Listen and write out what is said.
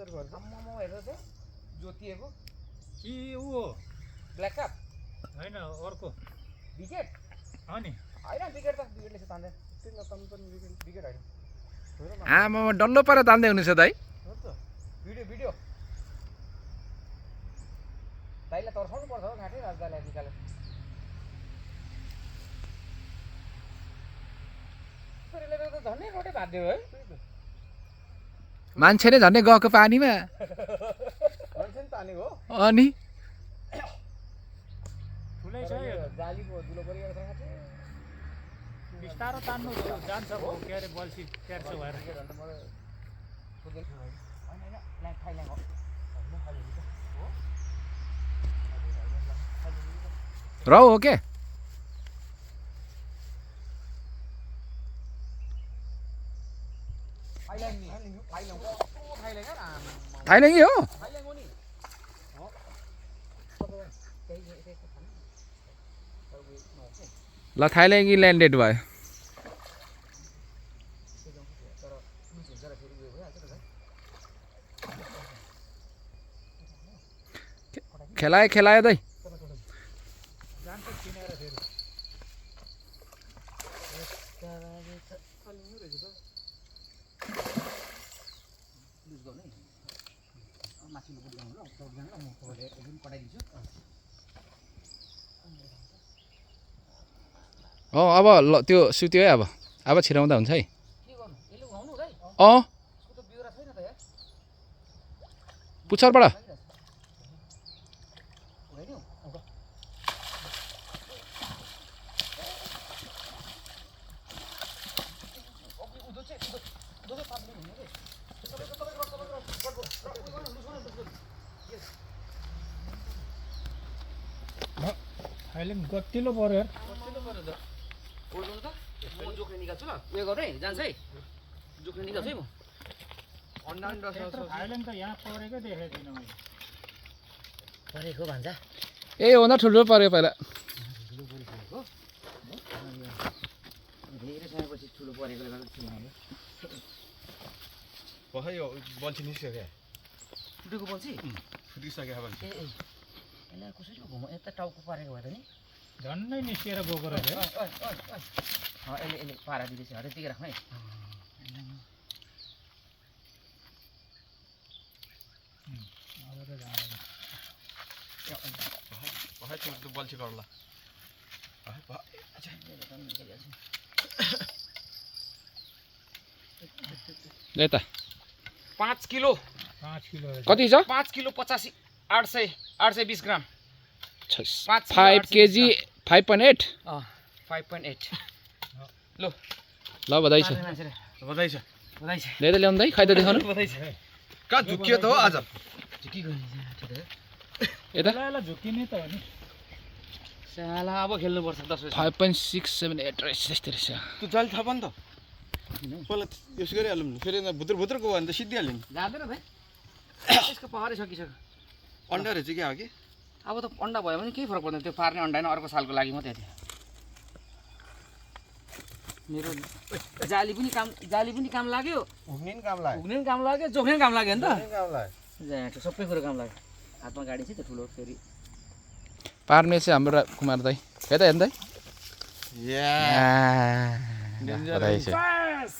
capture गर्छ आम्मामा हेर्नु त जोतिएको कि ऊ ब्ल्याक क्याप होइन अर्को विकेट अनि होइन विकेटले चाहिँ तान्दैन त्यसलाई तान्नुपर्ने विकेट होइन आमामा डल्लो परेर तान्दै हुनेछ दाइ हो त भिडियो दाइलाई तर्साउनु पर्छ हो घाँटी राजदालाई निकालेर छोरीले त झन्डै रोटै भाँदियो है मान्छे नै झन्डै गएको पानीमा मान्छे नि तानेको हो अनि ठुलै छ यो जालीको दुलो परिरहेको छ घाँटी बिस्तारो तान्नु जान्छ हो के अरे बल्छी ट्यार्छ भएर विकेट अन्त मलाई होइन ल्याङ खाइ ल्याङ हो रौ हो के थाइल्याङ्गै हो ल थाइल्याङ्गी ल्यान्डेड भयो खेलायो दाइ जान्छ किनेर फेरि माथिल्लो बुट गाउँ ल म एकदम पठाइदिन्छु अब ल त्यो सुत्यो है अब छिराउँदा हुन्छ है के गर्नु यसले उघाउनु हुँदै अँ यसको त बिउरा छैन त यार पुच्छरबाट उघाइदिउँ अहिले गतिलो पर्यो यार ओर्नु त म जोख्ने निकाल्छु ल उयो गर्नु है जान्छ है जोख्ने निकाल्छु है म अन्डा अन्डा थाइल्यान्ड त यहाँ परेकै देखेको थिइनँ मैले परेको भन्छ ए भन्दा ठुल्ठुलो पऱ्यो पहिला ठुलो परिसकेको धेरै समयपछि ठुलो परेकोले गर्दा ठुलो भयो भर्खर यो बल्छी निस्क्यो क्या फुटेको बल्छी फुटिसक्यो बल्छी ए यसलाई कसरी घुम यता टाउको पारेको भए त नि झन्डै निस्किएर गएको रहेछ यसले पारा दिँदैछ हरे त्यतिकै राख्नु है अब त जाँदैन भर्खर त्यो बल्छी गर्ला यता 5 किलो 5 किलो रहेछ कति छ 5 किलो 85 820 ग्राम 5 केजी 5.8 5.8 ल बधाई छ बधाई छ ल्याइ त ल्याउनु दाइ खै त देखाउनु कहाँ झुकियो त हो आज यता ल झुकिने त हो नि साला अब खेल्नुपर्छ 10 बजे 5.678 रहेछ त्यस्तै रहेछ त्यो जाली थाहा नि त पहिला यसो गरिहालौँ नि फेरि भुत्र भुत्रको भयो भने त सिद्धिहाल्यो नि जाँदैन भाइ यसको पहरै सकिसक्यो अन्डा रहेछ क्या हो कि अब त अन्डा भयो भने केही फरक पर्दैन त्यो पार्ने अन्डा होइन अर्को सालको लागि मात्रै थियो मेरो जाली पनि काम लाग्यो घुम्ने नि काम लाग्यो घुम्ने पनि काम लाग्यो जोख्ने पनि काम लाग्यो नि काम लाग्यो त सबै कुरो काम लाग्यो हातमा गाडी छ त ठुलो फेरि पार्ने चाहिँ हाम्रो कुमार दाइ है त हेर्नु दाइ या बधाई छ बस